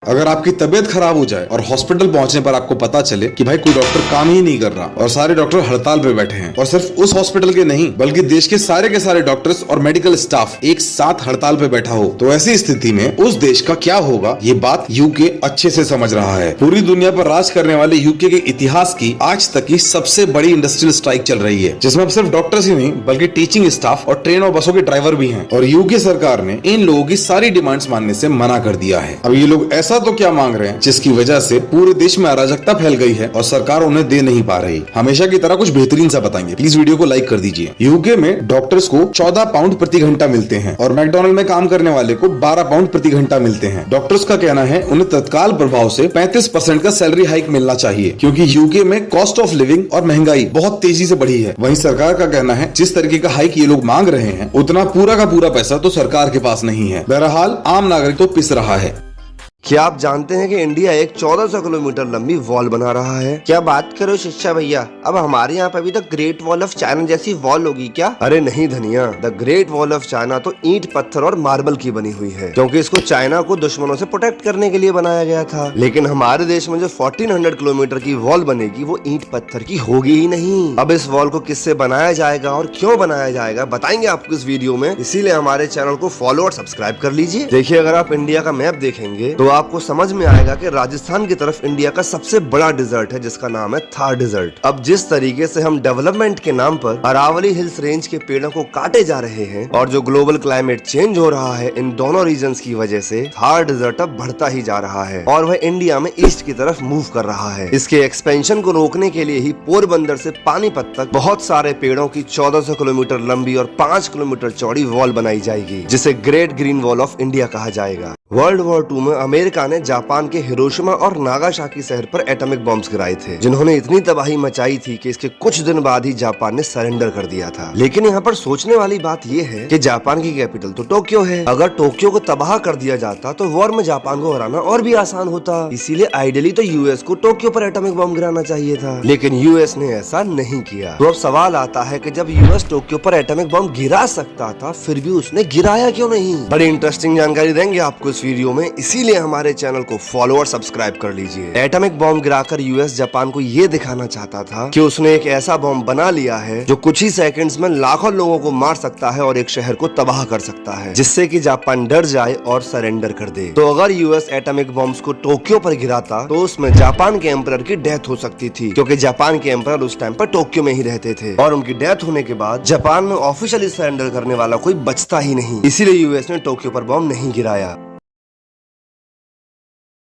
अगर आपकी तबीयत खराब हो जाए और हॉस्पिटल पहुंचने पर आपको पता चले कि भाई कोई डॉक्टर काम ही नहीं कर रहा और सारे डॉक्टर हड़ताल पे बैठे हैं, और सिर्फ उस हॉस्पिटल के नहीं बल्कि देश के सारे डॉक्टर्स और मेडिकल स्टाफ एक साथ हड़ताल पे बैठा हो, तो ऐसी स्थिति में उस देश का क्या होगा, ये बात यूके अच्छे से समझ रहा है। पूरी दुनिया पर राज करने वाले यूके के इतिहास की आज तक की सबसे बड़ी इंडस्ट्रियल स्ट्राइक चल रही है, जिसमें अब सिर्फ डॉक्टर्स ही नहीं बल्कि टीचिंग स्टाफ और ट्रेन और बसों के ड्राइवर भी हैं। और यूके सरकार ने इन लोगों की सारी डिमांड्स मानने से मना कर दिया है। अब ये लोग ऐसा तो क्या मांग रहे हैं जिसकी वजह से पूरे देश में अराजकता फैल गई है और सरकार उन्हें दे नहीं पा रही। हमेशा की तरह कुछ बेहतरीन सा बताएंगे, प्लीज वीडियो को लाइक कर दीजिए। यूके में डॉक्टर्स को 14 पाउंड प्रति घंटा मिलते हैं और मैकडॉनल्ड में काम करने वाले को 12 पाउंड प्रति घंटा मिलते हैं। डॉक्टर्स का कहना है उन्हें तत्काल प्रभाव से 35% का सैलरी हाइक मिलना चाहिए, क्योंकि यूके में कॉस्ट ऑफ लिविंग और महंगाई बहुत तेजी से बढ़ी है। वहीं सरकार का कहना है जिस तरीके का हाइक ये लोग मांग रहे हैं उतना पूरा का पूरा पैसा तो सरकार के पास नहीं है। बहरहाल आम नागरिक तो पिस रहा है। क्या आप जानते हैं कि इंडिया एक 1400 किलोमीटर लंबी वॉल बना रहा है? क्या बात करो शिक्षा भैया, अब हमारे यहाँ पे भी the great wall of China जैसी वॉल होगी क्या? अरे नहीं धनिया, the great wall of China तो ईंट पत्थर और मार्बल की बनी हुई है, क्योंकि इसको चाइना को दुश्मनों से प्रोटेक्ट करने के लिए बनाया गया था। लेकिन हमारे देश में जो 1400 किलोमीटर की वॉल बनेगी वो ईंट पत्थर की होगी ही नहीं। अब इस वॉल को किससे बनाया जाएगा और क्यों बनाया जाएगा बताएंगे आपको इस वीडियो में, इसीलिए हमारे चैनल को फॉलो और सब्सक्राइब कर लीजिए। देखिए, अगर आप इंडिया का मैप देखेंगे तो आपको समझ में आएगा कि राजस्थान की तरफ इंडिया का सबसे बड़ा डिजर्ट है जिसका नाम है थार डिजर्ट। अब जिस तरीके से हम डेवलपमेंट के नाम पर अरावली हिल्स रेंज के पेड़ों को काटे जा रहे हैं और जो ग्लोबल क्लाइमेट चेंज हो रहा है इन दोनों रीजन्स की वजह से थार डिजर्ट अब बढ़ता ही जा रहा है और वह इंडिया में ईस्ट की तरफ मूव कर रहा है। इसके एक्सपेंशन को रोकने के लिए ही पोरबंदर से पानीपत तक बहुत सारे पेड़ों की 1400 किलोमीटर लंबी और 5 किलोमीटर चौड़ी वॉल बनाई जाएगी, जिसे great green wall of India कहा जाएगा। वर्ल्ड वॉर 2 में अमेरिका ने जापान के हिरोशिमा और नागासाकी शहर पर एटॉमिक बॉम्ब्स गिराए थे, जिन्होंने इतनी तबाही मचाई थी कि इसके कुछ दिन बाद ही जापान ने सरेंडर कर दिया था। लेकिन यहाँ पर सोचने वाली बात यह है कि जापान की कैपिटल तो टोक्यो है। अगर टोक्यो को तबाह कर दिया जाता तो वॉर में जापान को हराना और भी आसान होता। इसीलिए आइडियली तो यूएस को टोक्यो पर एटॉमिक बॉम्ब गिराना चाहिए था, लेकिन यूएस ने ऐसा नहीं किया। तो अब सवाल आता है कि जब यूएस टोक्यो पर एटॉमिक बॉम्ब गिरा सकता था फिर भी उसने गिराया क्यों नहीं? बड़ी इंटरेस्टिंग जानकारी देंगे आपको इस वीडियो में, इसीलिए हमारे चैनल को फॉलो और सब्सक्राइब कर लीजिए। एटॉमिक बॉम्ब गिराकर यूएस जापान को ये दिखाना चाहता था कि उसने एक ऐसा बॉम्ब बना लिया है जो कुछ ही सेकंड्स में लाखों लोगों को मार सकता है और एक शहर को तबाह कर सकता है, जिससे कि जापान डर जाए और सरेंडर कर दे। तो अगर यूएस एटॉमिक बॉम्ब्स को टोक्यो पर गिराता तो उसमें जापान के एम्परर की डेथ हो सकती थी, क्योंकि जापान के एम्परर उस टाइम पर टोक्यो में ही रहते थे और उनकी डेथ होने के बाद जापान में ऑफिशियली सरेंडर करने वाला कोई बचता ही नहीं। इसीलिए यूएस ने टोक्यो पर बॉम्ब नहीं गिराया।